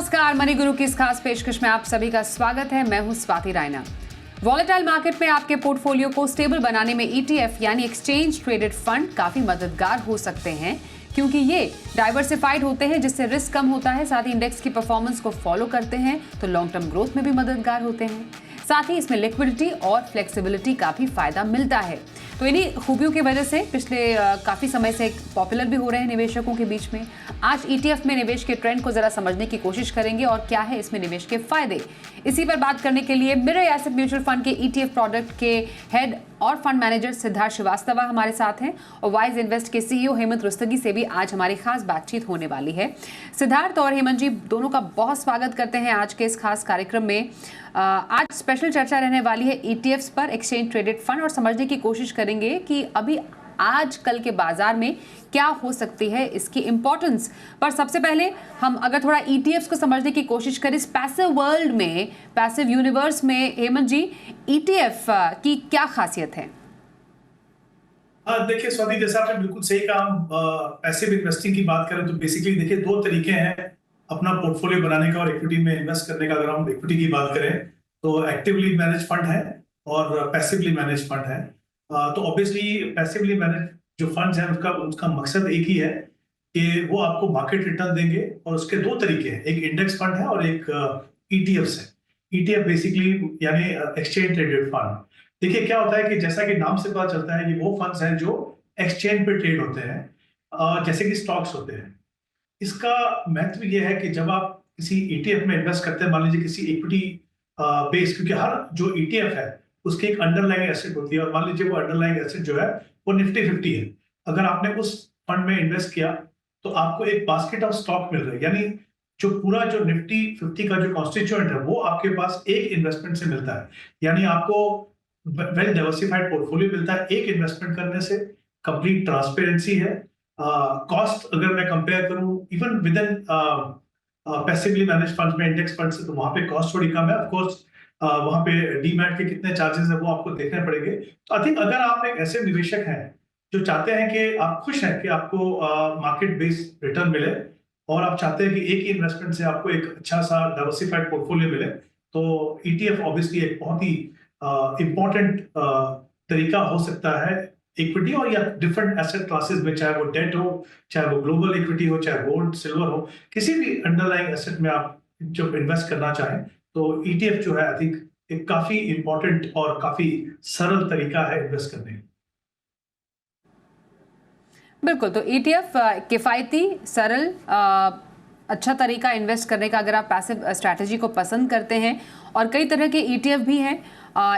नमस्कार, मनी गुरु की इस खास पेशकश में आप सभी का स्वागत है। मैं हूं स्वाति रायना। वॉलेटाइल मार्केट में आपके पोर्टफोलियो को स्टेबल बनाने में ईटीएफ यानी एक्सचेंज ट्रेडेड फंड काफी मददगार हो सकते हैं, क्योंकि ये डाइवर्सिफाइड होते हैं जिससे रिस्क कम होता है, साथ ही इंडेक्स की परफॉर्मेंस को फॉलो करते हैं तो लॉन्ग टर्म ग्रोथ में भी मददगार होते हैं। साथ ही इसमें लिक्विडिटी और फ्लेक्सिबिलिटी का भी फायदा मिलता है। तो इन्हीं खूबियों की वजह से पिछले काफ़ी समय से पॉपुलर भी हो रहे हैं निवेशकों के बीच में। आज ईटीएफ में निवेश के ट्रेंड को ज़रा समझने की कोशिश करेंगे और क्या है इसमें निवेश के फायदे। इसी पर बात करने के लिए मिरर एसेट म्यूचुअल फंड के ईटीएफ प्रोडक्ट के हेड और फंड मैनेजर सिद्धार्थ श्रीवास्तव हमारे साथ हैं और वाइज इन्वेस्ट के सीईओ हेमंत रुस्तगी से भी आज हमारी खास बातचीत होने वाली है। सिद्धार्थ और हेमंत जी दोनों का बहुत स्वागत करते हैं आज के इस खास कार्यक्रम में। आज स्पेशल चर्चा रहने वाली है ईटीएफ्स पर, एक्सचेंज ट्रेडेड फंड, और समझने की कोशिश करेंगे कि अभी आज कल के बाजार में क्या हो सकती है इसकी इंपॉर्टेंस। पर सबसे पहले हम अगर थोड़ा ईटीएफ्स को समझने की कोशिश करें, इस पैसिव वर्ल्ड में, पैसिव यूनिवर्स में, हेमंत जी ईटीएफ की क्या खासियत है? देखिए स्वाति, जैसा आपने बिल्कुल सही कहा, पैसिव इन्वेस्टिंग की बात करें तो बेसिकली देखिए दो तरीके हैं अपना पोर्टफोलियो बनाने का और इक्विटी में इन्वेस्ट करने का। अगर हम इक्विटी की बात करें तो एक्टिवली मैनेज फंड है और पैसिवली मैनेज फंड है। तो ऑब्वियसली पैसिवली मैनेज जो फंड्स हैं उसका उसका मकसद एक ही है कि वो आपको मार्केट रिटर्न देंगे, और उसके दो तरीके हैं, एक इंडेक्स फंड है और एक ईटीएफ्स है। ईटीएफ बेसिकली यानी एक्सचेंज ट्रेडेड फंड। देखिए क्या होता है कि जैसा कि नाम से पता चलता है, ये वो फंड्स हैं जो एक्सचेंज पे ट्रेड होते हैं, जैसे कि स्टॉक्स होते हैं। इसका महत्व ये है कि जब आप किसी ईटीएफ में इन्वेस्ट करते हैं, मान लीजिए किसी इक्विटी बेस, क्योंकि हर जो ईटीएफ है उसकी एक अंडरलाइंग एसेट होती है, और मान लीजिए वो अंडरलाइंग एसेट जो है वो निफ्टी 50 है। अगर आपने उस फंड में इन्वेस्ट किया तो आपको एक बास्केट ऑफ स्टॉक मिल रहा है, यानी जो पूरा जो निफ्टी 50 का जो कॉन्स्टिट्यूएंट है वो आपके पास एक इन्वेस्टमेंट से मिलता है। यानी आपको वेल डाइवर्सिफाइड पोर्टफोलियो मिलता है एक इन्वेस्टमेंट करने से। कंप्लीट ट्रांसपेरेंसी है। कॉस्ट अगर मैं कंपेयर करूं even with in passively manage funds में, इंडेक्स फंड से, तो वहां पे कॉस्ट थोड़ी कम है। ऑफ कोर्स वहां पे डीमैट के कितने चार्जेस है वो आपको देखने पड़ेंगे। तो आई थिंक अगर आप एक ऐसे निवेशक हैं जो चाहते हैं कि आप खुश हैं कि आपको मार्केट बेस्ड रिटर्न मिले, और आप चाहते हैं कि एक ही इन्वेस्टमेंट से आपको एक अच्छा सा डाइवर्सिफाइड पोर्टफोलियो मिले, तो ईटीएफ ऑब्वियसली एक बहुत ही इंपॉर्टेंट तरीका हो सकता है इक्विटी और या डिफरेंट एसेट क्लासेस में, चाहे वो डेट हो, चाहे वो ग्लोबल इक्विटी हो, चाहे गोल्ड सिल्वर हो, किसी भी अंडरलाइंग एसेट में आप जब इन्वेस्ट करना चाहें तो ईटीएफ जो है आई थिंक एक काफी इंपॉर्टेंट और काफी सरल तरीका है इन्वेस्ट करने का। बिल्कुल, तो ईटीएफ किफ़ायती, सरल, अच्छा तरीका इन्वेस्ट करने का अगर आप पैसिव स्ट्रैटेजी को पसंद करते हैं। और कई तरह के ईटीएफ भी हैं।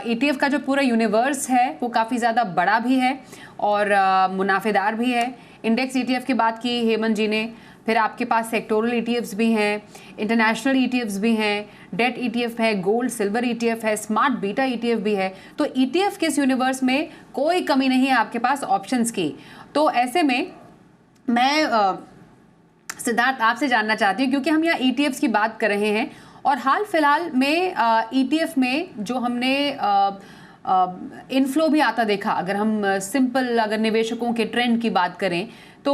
ईटीएफ का जो पूरा यूनिवर्स है वो काफ़ी ज़्यादा बड़ा भी है और मुनाफेदार भी है। इंडेक्स ईटीएफ की बात की हेमंत जी ने, फिर आपके पास सेक्टोरल ईटीएफ्स भी हैं, इंटरनेशनल ईटीएफ्स भी हैं, डेट ईटीएफ है, गोल्ड सिल्वर ईटीएफ है, स्मार्ट बीटा ईटीएफ भी है। तो ईटीएफ के इस यूनिवर्स में कोई कमी नहीं है आपके पास ऑप्शंस की। तो ऐसे में मैं सिद्धार्थ आपसे जानना चाहती हूँ, क्योंकि हम यहाँ ईटीएफ्स की बात कर रहे हैं और हाल फिलहाल में ईटीएफ में जो हमने इनफ्लो भी आता देखा, अगर हम सिंपल अगर निवेशकों के ट्रेंड की बात करें तो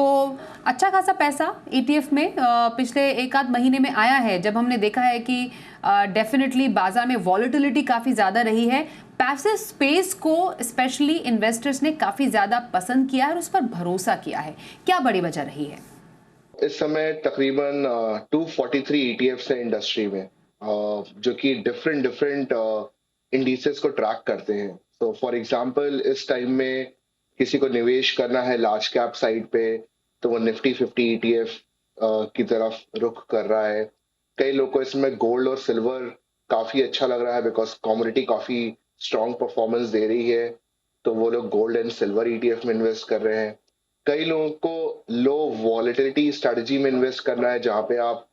अच्छा खासा पैसा ईटीएफ में पिछले एक आध महीने में आया है, जब हमने देखा है कि डेफिनेटली बाजार में वॉलेटिलिटी काफ़ी ज़्यादा रही है। पैसिव स्पेस को स्पेशली इन्वेस्टर्स ने काफ़ी ज़्यादा पसंद किया है और उस पर भरोसा किया है। क्या बड़ी वजह रही है? इस समय तकरीबन 243 ईटीएफ्स है इंडस्ट्री में, जो कि डिफरेंट इंडिसेस को ट्रैक करते हैं। तो फॉर एग्जांपल इस टाइम में किसी को निवेश करना है लार्ज कैप साइड पे, तो वो निफ्टी 50 ईटीएफ की तरफ रुख कर रहा है। कई लोग को इसमें गोल्ड और सिल्वर काफी अच्छा लग रहा है बिकॉज कमोडिटी काफी स्ट्रॉन्ग परफॉर्मेंस दे रही है, तो वो लोग गोल्ड एंड सिल्वर ईटीएफ में इन्वेस्ट कर रहे हैं। कई लोगों को लो वॉलेटिलिटी स्ट्रेटजी में इन्वेस्ट करना है, जहां पे आप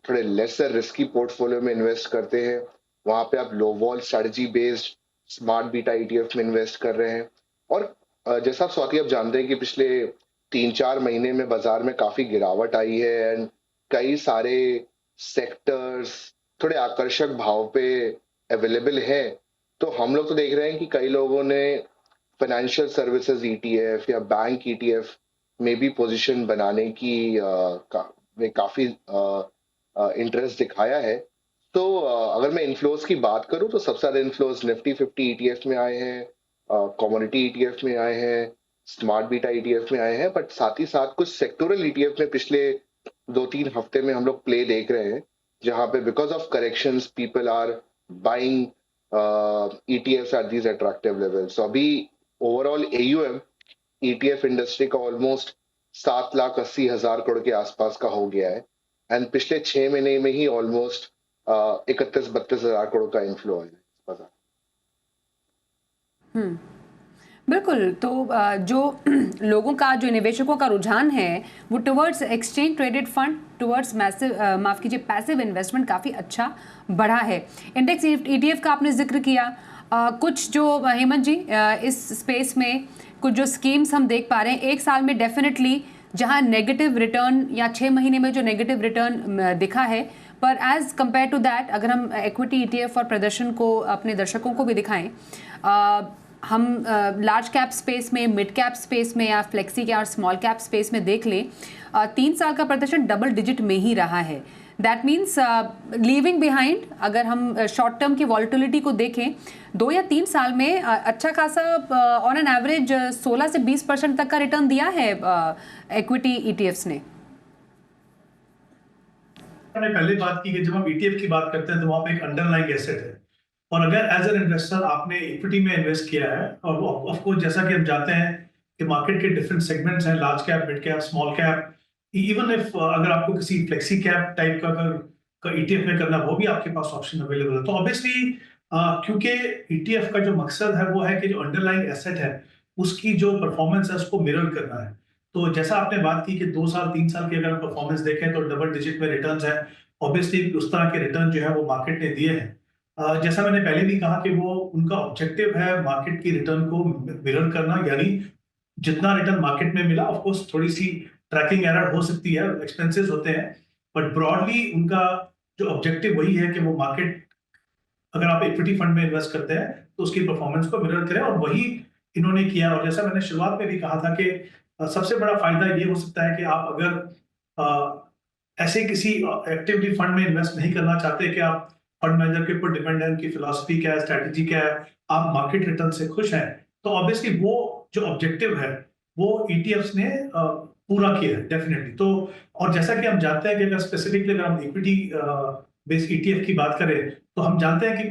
थोड़े लेसर रिस्की पोर्टफोलियो में इन्वेस्ट करते हैं, वहां पे आप low vol strategy based smart beta ETF में इन्वेस्ट कर रहे हैं। और जैसा आप स्वाति आप जानते हैं कि पिछले 3-4 महीने में बाजार में काफी गिरावट आई है एंड कई सारे सेक्टर्स थोड़े आकर्षक भाव पे अवेलेबल है। तो हम लोग तो देख रहे हैं कि कई लोगों ने फाइनेंशियल सर्विसेज ईटीएफ या बैंक ईटीएफ में भी पोजीशन बनाने की में काफी इंटरेस्ट दिखाया है। तो अगर मैं इन्फ्लोज की बात करूं तो सबसे ज्यादा इन्फ्लोज निफ्टी 50 ईटीएफ में आए हैं, कमोडिटी ईटीएफ में आए हैं, स्मार्ट बीटा ईटीएफ में आए हैं, बट साथ ही साथ कुछ सेक्टोरल ईटीएफ में पिछले 2-3 हफ्ते में हम लोग प्ले देख रहे हैं, जहां पे because of corrections people are buying ETF at these attractive level. So अभी ओवरऑल एयूएम ईटीएफ इंडस्ट्री का ऑलमोस्ट 7,80,000 करोड़ के आसपास का हो गया है, एंड पिछले 6 महीने में ही ऑलमोस्ट 31-32 हजार करोड़ का इन्फ्लो है बाजार। बिल्कुल। तो जो लोगों का, जो निवेशकों का रुझान है वो towards exchange traded fund, towards passive investment काफ़ी अच्छा बढ़ा है। इंडेक्स ईटीएफ का आपने जिक्र किया। कुछ जो हेमंत जी इस स्पेस में कुछ जो स्कीम्स हम देख पा रहे हैं, एक साल में डेफिनेटली जहां नेगेटिव रिटर्न या 6 महीने में जो नेगेटिव रिटर्न दिखा है, पर एज कंपेयर टू दैट अगर हम इक्विटी ईटीएफ और प्रदर्शन को अपने दर्शकों को भी दिखाएं, हम लार्ज कैप स्पेस में, मिड कैप स्पेस में या फ्लेक्सी कैप और स्मॉल कैप स्पेस में देख लें, 3 साल का प्रदर्शन डबल डिजिट में ही रहा है। दैट मीन्स लीविंग बिहाइंड, अगर हम शॉर्ट टर्म की वॉलिटिलिटी को देखें, 2 या 3 साल में अच्छा खासा ऑन एन एवरेज 16 से 20% तक का रिटर्न दिया है इक्विटी ईटीएफ्स ने। मैंने पहले बात की कि जब हम ईटीएफ की बात करते हैं तो वहां पे एक अंडरलाइंग एसेट है, और अगर एज एन इन्वेस्टर आपने इक्विटी में इन्वेस्ट किया है, और ऑफ कोर्स जैसा कि हम जानते हैं कि मार्केट के डिफरेंट सेगमेंट्स हैं, large cap, mid cap, small cap, even if अगर आपको किसी फ्लेक्सी कैप टाइप का ईटीएफ में करना, वो भी आपके पास ऑप्शन अवेलेबल है। तो ऑब्वियसली क्योंकि ईटीएफ का जो मकसद है वो है कि जो अंडरलाइंग एसेट है उसकी जो परफॉर्मेंस है उसको मिरर करना है। तो जैसा आपने बात की कि 2 साल 3 साल की अगर परफॉर्मेंस देखें तो डबल डिजिट में रिटर्न्स है। ऑब्वियसली उस तरह के रिटर्न जो है वो मार्केट ने दिए हैं। जैसा मैंने पहले भी कहा कि वो उनका ऑब्जेक्टिव है मार्केट की रिटर्न को मिरर करना, यानी जितना रिटर्न मार्केट में मिला, ऑफ कोर्स थोड़ी सी ट्रैकिंग एरर हो सकती है, एक्सपेंसेस होते हैं, बट ब्रॉडली उनका जो ऑब्जेक्टिव वही है कि वो मार्केट, अगर आप इक्विटी फंड में इन्वेस्ट करते हैं तो उसकी परफॉर्मेंस को मिरर करें, और वही इन्होंने किया। और जैसा मैंने शुरुआत में भी कहा था कि सबसे बड़ा फायदा ये हो सकता है कि आप अगर ऐसे किसी एक्टिविटी फंड में इन्वेस्ट नहीं करना चाहते कि आप फंड मैनेजर के ऊपर डिपेंड है, उनकी फिलॉसफी क्या है, स्ट्रैटेजी क्या है, आप मार्केट रिटर्न से खुश हैं, तो ऑब्वियसली वो जो ऑब्जेक्टिव है वो ईटीएफ्स ने पूरा किया है डेफिनेटली। तो और जैसा कि हम जानते हैं कि अगर स्पेसिफिकली अगर हम इक्विटी बेस्ड ईटीएफ की बात करें तो हम जानते हैं कि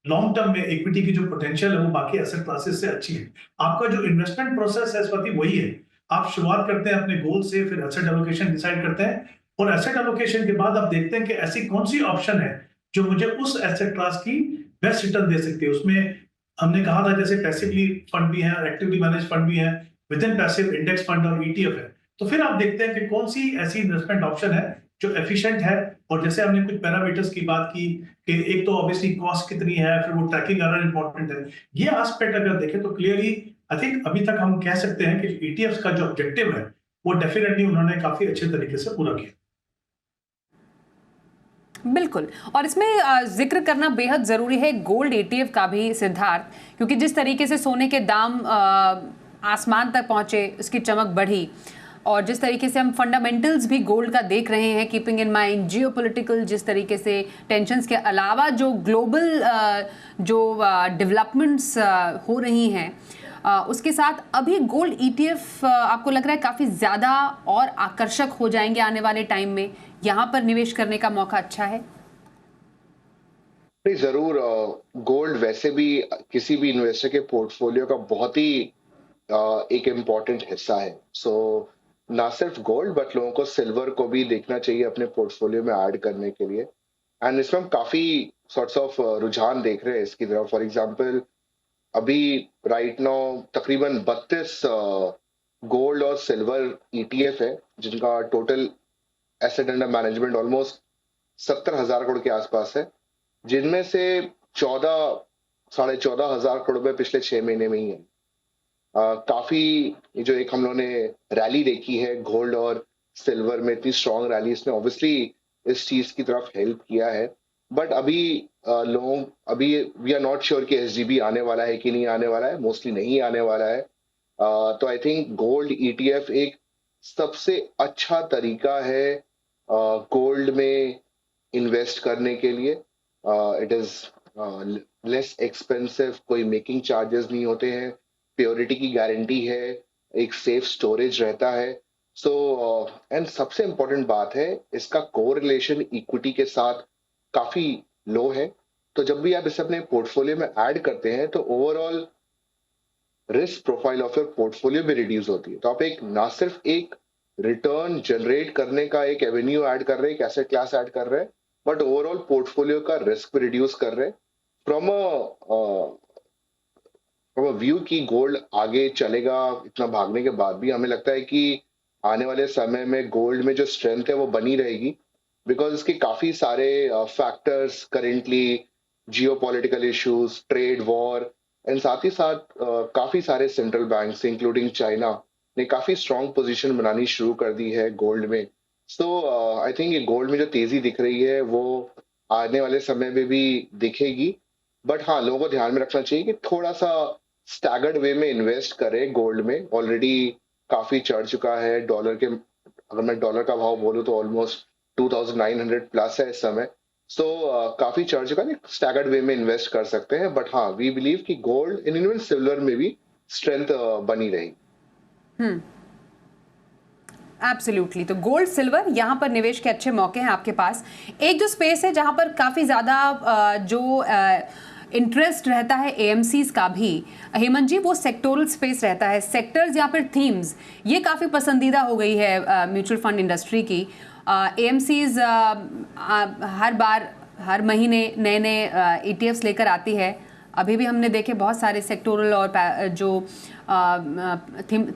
लॉन्ग टर्म में इक्विटी की जो पोटेंशियल है वो बाकी एसेट क्लासेस से अच्छी है। आपका जो इन्वेस्टमेंट प्रोसेस है स्वाति वही है, आप शुरुआत करते हैं अपने गोल से, फिर एसेट एलोकेशन डिसाइड करते हैं, और एसेट एलोकेशन के बाद आप देखते हैं कि ऐसी कौन सी ऑप्शन है जो मुझे उस एसेट क्लास की बेस्ट रिटर्न दे सकती है। उसमें हमने कहा था जैसे पैसिवली फंड भी है और एक्टिवली मैनेज फंड भी है, with in passive index fund और ईटीएफ है। तो फिर आप देखते हैं कि कौन सी ऐसी इन्वेस्टमेंट ऑप्शन है जो एफिशिएंट है। और जैसे हमने कुछ पैरामीटर्स की बात की कि एक तो ऑब्वियसली कॉस्ट कितनी है, फिर वो ट्रैकिंग एरर इंपॉर्टेंट है, ये एस्पेक्ट अगर देखें तो क्लियरली आई थिंक अभी तक हम कह सकते हैं कि ईटीएफ का जो ऑब्जेक्टिव है वो डेफिनेटली उन्होंने काफी अच्छे तरीके से पूरा किया। बिल्कुल। और इसमें जिक्र करना बेहद ज़रूरी है गोल्ड ईटीएफ का भी, सिद्धार्थ, क्योंकि जिस तरीके से सोने के दाम आसमान तक पहुंचे, उसकी चमक बढ़ी, और जिस तरीके से हम फंडामेंटल्स भी गोल्ड का देख रहे हैं, कीपिंग इन माइंड जियोपॉलिटिकल जिस तरीके से टेंशन्स के अलावा जो ग्लोबल जो डेवलपमेंट्स हो रही हैं, उसके साथ अभी गोल्ड ईटीएफ आपको लग रहा है काफ़ी ज़्यादा और आकर्षक हो जाएंगे आने वाले टाइम में, यहाँ पर निवेश करने का मौका अच्छा है? नहीं, जरूर। गोल्ड वैसे भी किसी भी इन्वेस्टर के पोर्टफोलियो का बहुत ही एक इम्पॉर्टेंट हिस्सा है। सो ना सिर्फ गोल्ड बट लोगों को सिल्वर को भी देखना चाहिए अपने पोर्टफोलियो में ऐड करने के लिए, एंड इसमें हम काफी सॉर्ट्स ऑफ रुझान देख रहे हैं इसकी तरफ। फॉर एग्जांपल अभी राइट नाउ तकरीबन 32 गोल्ड और सिल्वर ईटीएफ है जिनका total asset under management almost 70,000 crore के आसपास है, जिनमें से 14,500 करोड़ रुपए पिछले 6 महीने में ही है। काफी जो एक हम लोगों ने रैली देखी है गोल्ड और सिल्वर में, इतनी स्ट्रॉन्ग रैली, इसने ऑब्वियसली इस चीज की तरफ हेल्प किया है। बट अभी लोग अभी वी आर नॉट श्योर कि एसजीबी आने वाला है कि नहीं आने वाला है, मोस्टली नहीं आने वाला है। तो आई थिंक गोल्ड ईटीएफ एक सबसे अच्छा तरीका है गोल्ड में इन्वेस्ट करने के लिए। इट इज लेस एक्सपेंसिव, कोई मेकिंग चार्जेस नहीं होते हैं, प्योरिटी की गारंटी है, एक सेफ स्टोरेज रहता है। सो एंड सबसे इम्पोर्टेंट बात है, इसका कोरिलेशन इक्विटी के साथ काफी लो है। तो जब भी आप इसे अपने पोर्टफोलियो में ऐड करते हैं तो overall risk profile of your portfolio भी रिड्यूस होती है। तो आप एक ना सिर्फ एक रिटर्न जनरेट करने का एक एवेन्यू ऐड कर रहे हैं, एक एसेट क्लास ऐड कर रहे हैं, बट ओवरऑल पोर्टफोलियो का रिस्क भी रिड्यूस कर रहे हैं। फ्रॉम अ व्यू की गोल्ड आगे चलेगा, इतना भागने के बाद भी हमें लगता है कि आने वाले समय में गोल्ड में जो स्ट्रेंथ है वो बनी रहेगी, बिकॉज इसके काफी सारे factors currently, geopolitical issues, trade war, and साथ ही साथ काफी सारे सेंट्रल बैंक्स इंक्लूडिंग चाइना ने काफी स्ट्रॉन्ग पोजीशन बनानी शुरू कर दी है गोल्ड में। सो आई थिंक ये गोल्ड में जो तेजी दिख रही है वो आने वाले समय में भी दिखेगी। बट हाँ, लोगों को ध्यान में रखना चाहिए कि थोड़ा सा स्टैगर्ड वे में इन्वेस्ट करें गोल्ड में। ऑलरेडी काफी चढ़ चुका है डॉलर के, अगर मैं डॉलर का भाव बोलूं तो ऑलमोस्ट 2900 प्लस है इस समय। सो काफी चढ़ चुका है, स्टैगर्ड वे में इन्वेस्ट कर सकते हैं। बट हाँ, वी बिलीव कि गोल्ड एंड इवन सिल्वर में भी स्ट्रेंथ बनी रहेगी। एब्सोल्युटली। तो गोल्ड सिल्वर यहाँ पर निवेश के अच्छे मौके हैं आपके पास। एक जो स्पेस है जहाँ पर काफ़ी ज़्यादा जो इंटरेस्ट रहता है एएमसीज का भी, हेमंत जी, वो सेक्टोरल स्पेस रहता है। सेक्टर्स या फिर थीम्स ये काफ़ी पसंदीदा हो गई है म्यूचुअल फंड इंडस्ट्री की। एएमसीज हर बार हर महीने नए नए ईटीएफ्स लेकर आती है। अभी भी हमने देखे बहुत सारे सेक्टोरल और जो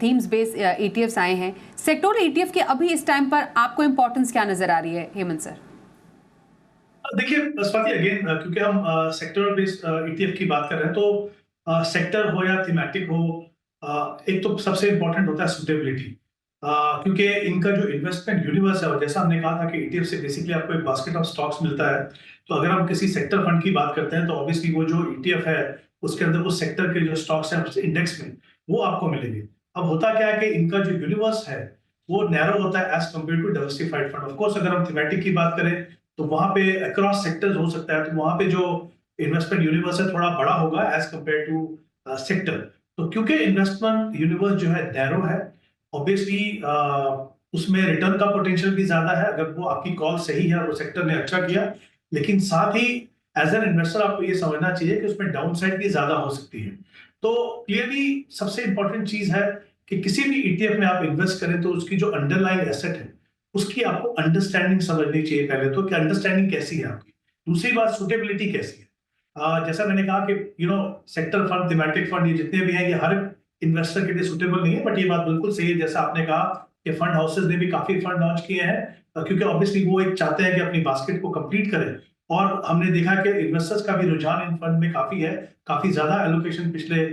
थीम्स बेस्ड ईटीएफ्स आए हैं। सेक्टोरल ईटीएफ के अभी इस टाइम पर आपको इंपॉर्टेंस क्या नजर आ रही है हेमंत सर? देखिए स्वाति, अगेन क्योंकि हम सेक्टर बेस्ड ईटीएफ की बात कर रहे हैं, तो सेक्टर हो या थीमेटिक हो, एक तो सबसे इंपॉर्टेंट होता है सुटेबिलिटी। क्योंकि इनका जो इन्वेस्टमेंट यूनिवर्स है, और जैसा हमने कहा था कि ईटीएफ से बेसिकली आपको एक बास्केट ऑफ स्टॉक्स मिलता है। तो अगर हम किसी सेक्टर फंड की बात करते हैं तो ऑब्वियसली वो जो ईटीएफ है उसके अंदर उस सेक्टर के जो स्टॉक्स हैं इंडेक्स में वो आपको मिलेंगे। अब होता क्या है कि इनका जो यूनिवर्स है वो नैरो होता है as compare to diversified fund. Of course अगर हम थीमेटिक की बात करें तो वहां पे अक्रॉस सेक्टर्स हो सकता है, तो वहां पे जो इन्वेस्टमेंट यूनिवर्स है थोड़ा बड़ा होगा एज कम्पेयर टू सेक्टर। तो क्योंकि इन्वेस्टमेंट यूनिवर्स जो है नैरो है, ऑब्वियसली उसमें रिटर्न का पोटेंशियल भी ज्यादा है अगर वो आपकी कॉल सही है और सेक्टर ने अच्छा किया। लेकिन साथ ही एज एन इन्वेस्टर आपको ये समझना चाहिए कि उसमें डाउन साइड भी ज्यादा हो सकती है। तो क्लियरली सबसे इंपॉर्टेंट चीज है कि किसी भी ईटीएफ में आप इन्वेस्ट करें तो उसकी जो अंडरलाइंग एसेट है उसकी आपको अंडरस्टैंडिंग समझनी चाहिए पहले तो, कि अंडरस्टैंडिंग कैसी है आपकी। दूसरी बात, सुटेबिलिटी कैसी है। जैसा मैंने कहा कि सेक्टर फंड, थीमेटिक फंड, ये जितने भी हैं ये हर इन्वेस्टर के लिए सुटेबल नहीं है। बट ये बात बिल्कुल सही है जैसा आपने कहा कि फंड हाउसेस ने भी काफी फंड लॉन्च किए हैं, क्योंकि ऑब्वियसली वो एक चाहते हैं कि अपनी बास्केट को कंप्लीट करें। और हमने देखा कि इन्वेस्टर्स का भी रुझान इन फंड में काफी है, काफी ज्यादा एलोकेशन पिछले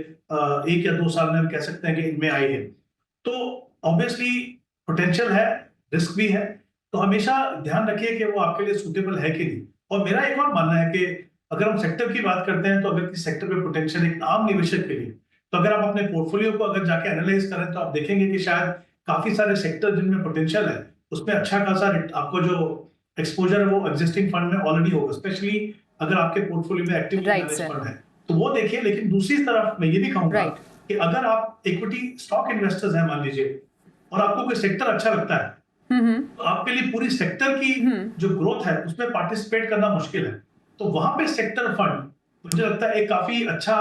1 या 2 साल में हम कह सकते हैं कि इनमें आई है। तो ऑब्वियसली पोटेंशियल है, रिस्क भी है, तो हमेशा ध्यान रखिए कि वो आपके लिए सूटेबल है कि नहीं। और मेरा एक और मानना है कि अगर हम सेक्टर की बात करते हैं तो अगर किसी सेक्टर पे पोटेंशियल एक आम निवेशक के लिए, तो अगर आप अपने पोर्टफोलियो को अगर जाके एनालाइज करें तो आप देखेंगे कि शायद काफी सारे सेक्टर जिनमें पोटेंशियल है उसमें अच्छा खासा आपको जो एक्सपोजर है वो एग्जिस्टिंग फंड में ऑलरेडी होगा, स्पेशली अगर आपके पोर्टफोलियो में एक्टिव मैनेज फंड है तो वो देखिए। लेकिन दूसरी तरफ मैं ये भी कहूंगा कि अगर आप इक्विटी स्टॉक इन्वेस्टर्स हैं मान लीजिए, और आपको कोई सेक्टर अच्छा लगता है तो आपके लिए पूरी सेक्टर की जो ग्रोथ है उसमें पार्टिसिपेट करना मुश्किल है। तो वहां पे सेक्टर फंड मुझे लगता है एक काफी अच्छा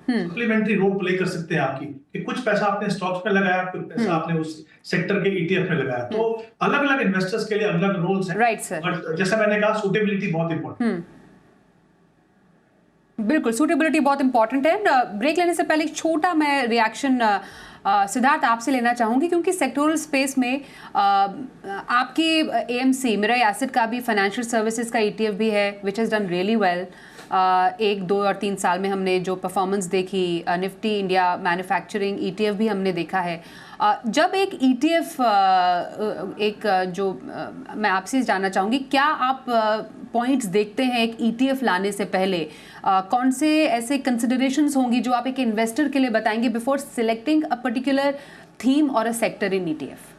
सप्लीमेंट्री रोल प्ले कर सकते हैं आपकी, कि कुछ पैसा आपने स्टॉक्स में लगाया, कुछ पैसा आपने उस सेक्टर के ईटीएफ में लगाया। तो अलग अलग इन्वेस्टर्स के लिए अलग अलग रोल्स हैं। Right sir. बट जैसा मैंने कहा, सूटेबिलिटी बहुत इंपॉर्टेंट। बिल्कुल, सूटेबिलिटी बहुत इंपॉर्टेंट है। ब्रेक लेने से पहले एक छोटा मैं रिएक्शन सिद्धार्थ आपसे लेना चाहूँगी, क्योंकि सेक्टोरल स्पेस में आपकी एएमसी मिराई एसिड का भी फाइनेंशियल सर्विसेज का ईटीएफ भी है which has done really well. 1, 2 और 3 साल में हमने जो परफॉर्मेंस देखी, निफ्टी इंडिया मैन्युफैक्चरिंग ईटीएफ भी हमने देखा है। जब एक ईटीएफ मैं आपसे जानना चाहूँगी, क्या आप पॉइंट्स देखते हैं एक ईटीएफ लाने से पहले? कौन से ऐसे कंसिडरेशंस होंगी जो आप एक इन्वेस्टर के लिए बताएंगे before selecting a particular theme और अ सेक्टर इन ईटीएफ?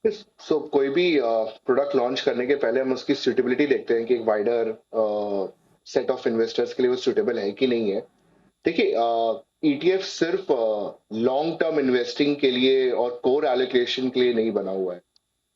सो कोई भी प्रोडक्ट लॉन्च करने के पहले हम उसकी सुटेबिलिटी देखते हैं कि एक वाइडर सेट ऑफ इन्वेस्टर्स के लिए वो सुटेबल है कि नहीं है। देखिए, ईटीएफ सिर्फ लॉन्ग टर्म इन्वेस्टिंग के लिए और कोर एलोकेशन के लिए नहीं बना हुआ है।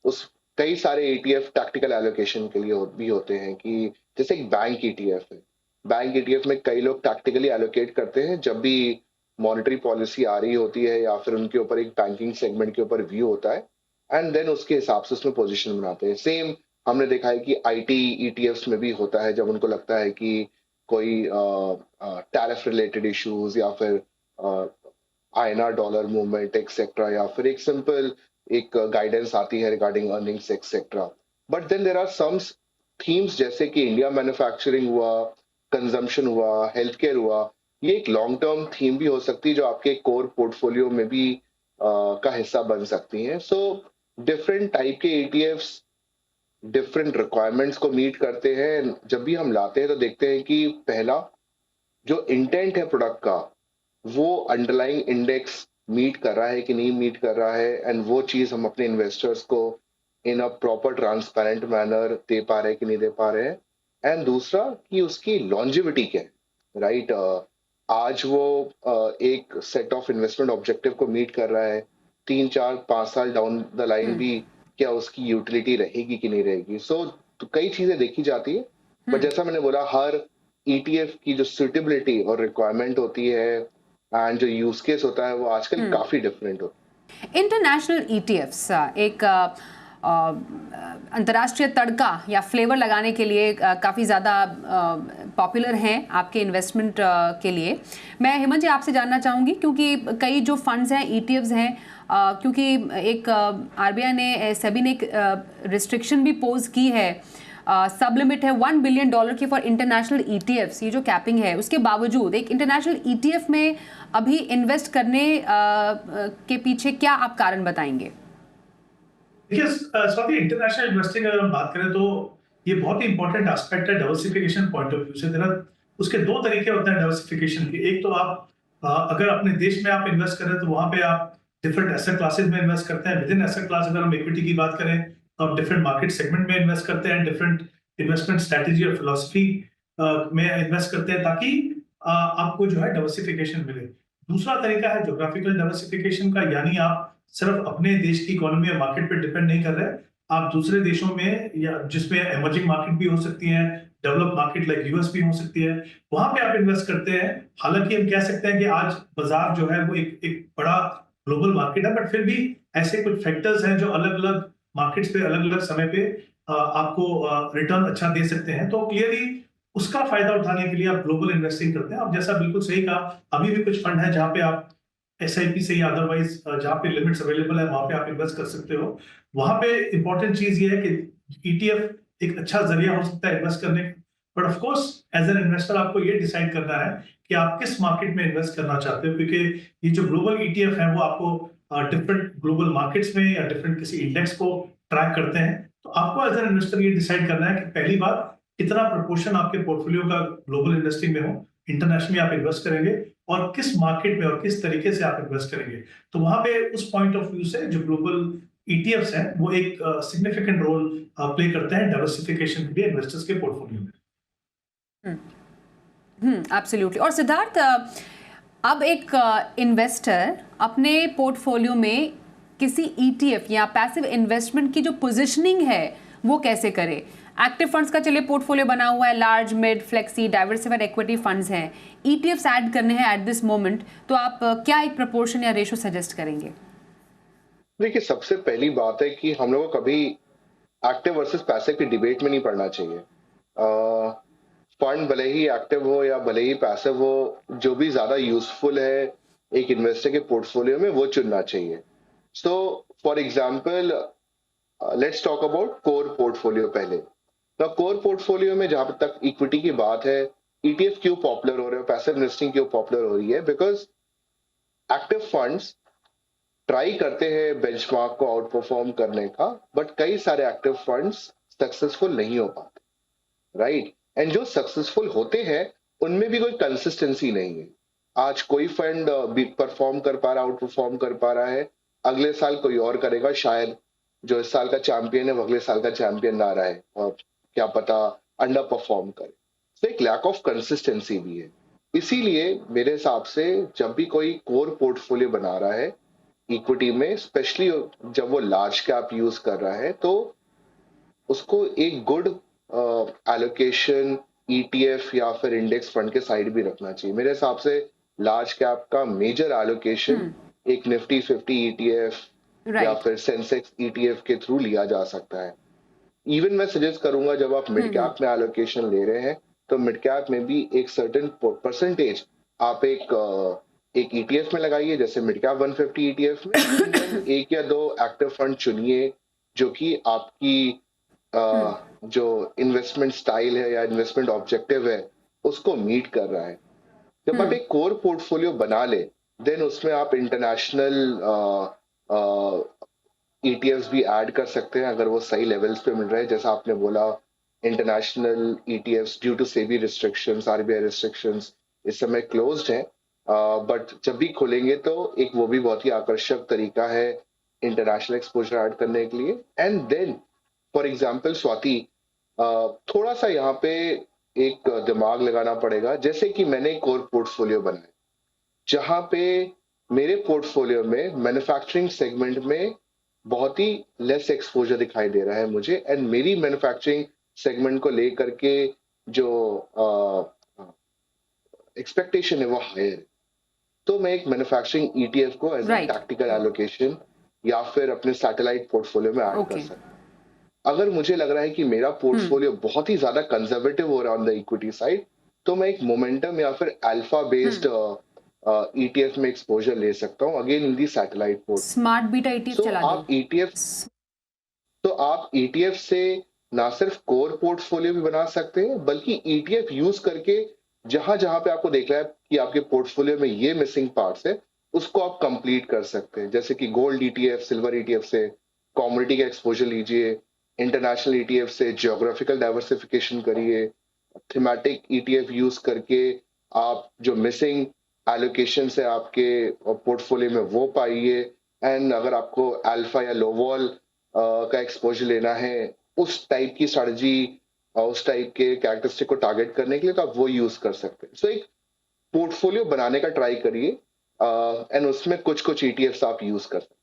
उस कई सारे ईटीएफ टैक्टिकल एलोकेशन के लिए भी होते हैं, कि जैसे एक बैंक ईटीएफ है। बैंक ईटीएफ में कई लोग टैक्टिकली एलोकेट करते हैं जब भी मॉनेटरी पॉलिसी आ रही होती है या फिर उनके ऊपर एक बैंकिंग सेगमेंट के ऊपर व्यू होता है, एंड देन उसके हिसाब से उसमें पोजीशन बनाते हैं। सेम हमने देखा है कि आईटी ईटीएफ्स में भी होता है, जब उनको लगता है कि कोई टैरिफ रिलेटेड इश्यूज या फिर आईएनआर डॉलर मूवमेंट एक्सेट्रा, या फिर एक सिंपल एक गाइडेंस आती है regarding earnings etcetera. But then there are some themes, जैसे कि इंडिया मैन्युफैक्चरिंग हुआ, कंजम्पशन हुआ, हेल्थ केयर हुआ। ये एक लॉन्ग टर्म थीम भी हो सकती है जो आपके कोर पोर्टफोलियो में भी का हिस्सा बन सकती हैं। सो डिफरेंट टाइप के ईटीएफ्स डिफरेंट रिक्वायरमेंट्स को मीट करते हैं। जब भी हम लाते हैं तो देखते हैं कि पहला जो इंटेंट है प्रोडक्ट का, वो अंडरलाइंग इंडेक्स मीट कर रहा है कि नहीं मीट कर रहा है, एंड वो चीज हम अपने इन्वेस्टर्स को in a proper transparent manner दे पा रहे हैं कि नहीं दे पा रहे हैं। एंड दूसरा कि उसकी लॉन्जिविटी क्या है, राइट। आज वो एक सेट ऑफ इन्वेस्टमेंट ऑब्जेक्टिव को मीट कर रहा है, 3 4 5 साल डाउन द लाइन भी क्या उसकी यूटिलिटी रहेगी कि नहीं रहेगी। तो कई चीजें देखी जाती है। बट जैसा मैंने बोला, हर ईटीएफ की जो सुटेबिलिटी और रिक्वायरमेंट होती है एंड जो यूज केस होता है वो आजकल काफी डिफरेंट होता है। इंटरनेशनल ईटीएफ्स एक अंतर्राष्ट्रीय तड़का या फ्लेवर लगाने के लिए काफ़ी ज़्यादा पॉपुलर हैं आपके इन्वेस्टमेंट के लिए। मैं हेमंत जी आपसे जानना चाहूँगी, क्योंकि कई जो फंड्स हैं, ईटीएफ्स हैं, क्योंकि एक आरबीआई ने, सेबी ने एक रिस्ट्रिक्शन भी पोज की है, सब लिमिट है $1 बिलियन की फॉर इंटरनेशनल ईटीएफ्स। ये जो कैपिंग है, उसके बावजूद एक इंटरनेशनल ईटीएफ में अभी इन्वेस्ट करने के पीछे क्या आप कारण बताएंगे? देखिए स्वाति, इंटरनेशनल इन्वेस्टिंग अगर हम बात करें तो ये बहुत ही इंपॉर्टेंट एस्पेक्ट है डाइवर्सिफिकेशन पॉइंट ऑफ व्यू से। जरा उसके दो तरीके होते हैं डाइवर्सिफिकेशन के। एक तो आप अगर अपने देश में आप इन्वेस्ट कर रहे हैं तो वहां पे आप डिफरेंट एसेट क्लासेस में इन्वेस्ट करते हैं। विद इन एसेट क्लास अगर हम इक्विटी की बात करें तो आप डिफरेंट मार्केट सेगमेंट में इन्वेस्ट करते हैं, डिफरेंट इन्वेस्टमेंट स्ट्रेटेजी और फिलोसफी में इन्वेस्ट करते हैं, ताकि आपको जो है डाइवर्सिफिकेशन मिले। दूसरा तरीका है ज्योग्राफिकल डाइवर्सिफिकेशन का, यानी आप सिर्फ अपने देश की इकोनॉमी और मार्केट पे डिपेंड नहीं कर रहे, आप दूसरे देशों में, या जिसमें इमर्जिंग मार्केट भी हो सकती है, डेवलप मार्केट लाइक यूएस भी हो सकती है, वहां पे आप इन्वेस्ट करते हैं। हालांकि हम कह सकते हैं कि आज बाजार जो है वो एक बड़ा ग्लोबल मार्केट है, बट फिर भी ऐसे कुछ फैक्टर्स हैं जो अलग अलग मार्केट्स पे अलग अलग समय पे आपको रिटर्न अच्छा दे सकते हैं। तो क्लियरली उसका फायदा उठाने के लिए आप ग्लोबल इन्वेस्टिंग करते हैं। आप जैसा बिल्कुल सही कहा, अभी भी कुछ फंड है जहां पे आप एसआईपी से या अदरवाइज जहां पे लिमिट्स अवेलेबल है वहां पे आप इन्वेस्ट कर सकते हो। वहां पे इंपॉर्टेंट चीज ये है कि ईटीएफ एक अच्छा जरिया हो सकता है इन्वेस्ट करने का, but of course as an investor आपको ये डिसाइड करना है कि आप किस मार्केट में इन्वेस्ट करना चाहते हो, क्योंकि ये जो ग्लोबल ईटीएफ है वो आपको डिफरेंट ग्लोबल मार्केट्स में या डिफरेंट किसी इंडेक्स को ट्रैक करते हैं। तो आपको एज एन इन्वेस्टर ये डिसाइड करना है कि पहली बात, कितना प्रपोर्शन आपके पोर्टफोलियो का ग्लोबल इन्वेस्टिंग में हो, इंटरनेशनली आप इन्वेस्ट करेंगे, और किस मार्केट में और किस तरीके से आप इन्वेस्ट करेंगे। तो वहां पे उस पॉइंट ऑफ व्यू से जो ग्लोबल ईटीएफ्स हैं वो एक सिग्निफिकेंट रोल प्ले करते हैं डाइवर्सिफिकेशन के लिए इन्वेस्टर्स के पोर्टफोलियो में। एब्सोल्युटली। और सिद्धार्थ, अब एक इन्वेस्टर अपने पोर्टफोलियो में किसी ईटीएफ या पैसिव इन्वेस्टमेंट की जो पोजीशनिंग है वो कैसे करे? एक्टिव फंड्स का चलिए पोर्टफोलियो बना हुआ है, large, mid, flexi, diversified equity funds हैं, ईटीएफ्स ऐड करने हैं एट दिस मोमेंट, तो आप क्या एक प्रपोर्शन या रेशो सजेस्ट करेंगे? देखिए, सबसे पहली बात है कि हम लोगों को कभी एक्टिव वर्सेस पैसिव की डिबेट में नहीं पड़ना चाहिए। फंड भले ही एक्टिव हो या भले ही पैसिव हो, जो भी ज्यादा यूजफुल है एक इन्वेस्टर के पोर्टफोलियो में वो चुनना चाहिए। So for example, let's talk about core portfolio पहले। तो कोर पोर्टफोलियो में जहां तक इक्विटी की बात है, ईटीएफ क्यों पॉपुलर हो रहे हैं, पैसिव इन्वेस्टिंग क्यों पॉपुलर हो रही है? बिकॉज एक्टिव फंड्स ट्राई करते हैं बेंचमार्क को आउट परफॉर्म करने का, बट कई सारे एक्टिव फंड्स सक्सेसफुल नहीं हो पाते, राइट। एंड जो सक्सेसफुल होते हैं उनमें भी कोई कंसिस्टेंसी नहीं है। आज कोई फंड परफॉर्म कर पा रहा, आउट परफॉर्म कर पा रहा है, अगले साल कोई और करेगा शायद, जो इस साल का चैंपियन है वो अगले साल का चैंपियन ना रहे और क्या पता अंडर परफॉर्म करे। तो एक लैक ऑफ कंसिस्टेंसी भी है। इसीलिए मेरे हिसाब से जब भी कोई कोर पोर्टफोलियो बना रहा है इक्विटी में, स्पेशली जब वो लार्ज कैप यूज कर रहा है, तो उसको एक गुड एलोकेशन ईटीएफ या फिर इंडेक्स फंड के साइड भी रखना चाहिए। मेरे हिसाब से लार्ज कैप का मेजर एलोकेशन एक निफ्टी 50 ईटीएफ या फिर सेंसेक्स ईटीएफ के थ्रू लिया जा सकता है। इवन मैं सजेस्ट करूंगा जब आप मिड कैप में एलोकेशन ले रहे हैं तो मिड कैप में भी एक सर्टेन परसेंटेज आप एक ईटीएफ में लगाइए, जैसे मिड कैप 150 ईटीएफ में एक या दो एक्टिव फंड चुनिए जो कि आपकी जो इन्वेस्टमेंट स्टाइल है या इन्वेस्टमेंट ऑब्जेक्टिव है उसको मीट कर रहा है। जब आप एक कोर पोर्टफोलियो बना ले देन उसमें आप इंटरनेशनल ईटीएफ्स भी ऐड कर सकते हैं अगर वो सही लेवल्स पे मिल रहे हैं। जैसा आपने बोला international ETFs due to SEBI restrictions, RBI restrictions इस समय क्लोज्ड हैं, बट जब भी खोलेंगे तो एक वो भी बहुत ही आकर्षक तरीका है इंटरनेशनल एक्सपोजर ऐड करने के लिए। And then for example Swati, थोड़ा सा यहाँ पे एक दिमाग लगाना पड़ेगा। जैसे कि मैंने एक कोर पोर्टफोलियो बनाया जहां पे मेरे पोर्टफोलियो में मैन्युफैक्चरिंग सेगमेंट में बहुत ही लेस एक्सपोजर दिखाई दे रहा है मुझे, एंड मेरी मैन्युफैक्चरिंग सेगमेंट को लेकर के जो एक्सपेक्टेशन है वो हायर है, तो मैं एक मैन्युफैक्चरिंग ईटीएफ को एज ए टैक्टिकल एलोकेशन या फिर अपने सैटेलाइट पोर्टफोलियो में ऐड कर सकता हूं। अगर मुझे लग रहा है कि मेरा पोर्टफोलियो बहुत ही ज्यादा कंजर्वेटिव हो रहा है ऑन द इक्विटी साइड, तो मैं एक मोमेंटम या फिर अल्फा बेस्ड ईटीएफ में एक्सपोजर ले सकता हूं, again in the satellite port. Smart beta ETF चला दो। आप ईटीएफ से ना सिर्फ कोर पोर्टफोलियो भी बना सकते हैं बल्कि ईटीएफ यूज करके जहां जहां पे आपको देख रहा है कि आपके पोर्टफोलियो में ये मिसिंग पार्ट्स है उसको आप कंप्लीट कर सकते हैं। जैसे कि गोल्ड ईटीएफ, सिल्वर ईटीएफ से कमोडिटी का एक्सपोजर लीजिए, इंटरनेशनल ईटीएफ से ज्योग्राफिकल डाइवर्सिफिकेशन करिए, थीमेटिक ईटीएफ यूज करके आप जो मिसिंग एलोकेशन है आपके पोर्टफोलियो में वो पाइए। एंड अगर आपको अल्फा या लो वॉल का एक्सपोजर लेना है उस टाइप की स्ट्रेटजी और उस टाइप के कैरेक्टरिस्टिक को टारगेट करने के लिए तो आप वो यूज कर सकते हैं। सो एक पोर्टफोलियो बनाने का ट्राई करिए एंड उसमें कुछ ईटीएफ्स आप यूज कर सकते हैं।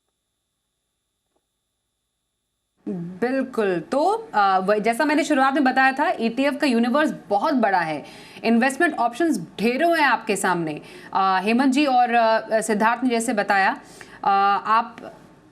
बिल्कुल। तो जैसा मैंने शुरुआत में बताया था, ईटीएफ का यूनिवर्स बहुत बड़ा है, इन्वेस्टमेंट ऑप्शंस ढेरों हैं आपके सामने। हेमंत जी और सिद्धार्थ ने जैसे बताया, आप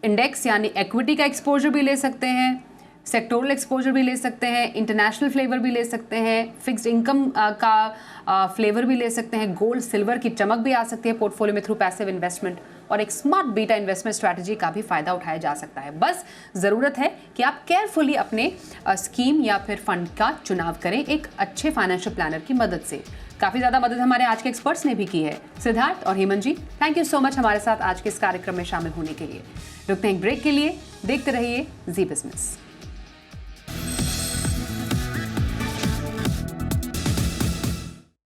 इंडेक्स यानी इक्विटी का एक्सपोजर भी ले सकते हैं, सेक्टोरल एक्सपोजर भी ले सकते हैं, इंटरनेशनल फ्लेवर भी ले सकते हैं, फिक्स्ड इनकम का फ्लेवर भी ले सकते हैं, गोल्ड सिल्वर की चमक भी आ सकती है पोर्टफोलियो में थ्रू पैसिव इन्वेस्टमेंट, और एक स्मार्ट बीटा इन्वेस्टमेंट स्ट्रैटेजी का भी फायदा उठाया जा सकता है। बस ज़रूरत है कि आप केयरफुली अपने स्कीम या फिर फंड का चुनाव करें एक अच्छे फाइनेंशियल प्लानर की मदद से। काफ़ी ज़्यादा मदद हमारे आज के एक्सपर्ट्स ने भी की है। सिद्धार्थ और हेमंत जी, थैंक यू सो मच हमारे साथ आज के इस कार्यक्रम में शामिल होने के लिए। रुकते हैं एक ब्रेक के लिए, देखते रहिए जी बिजनेस।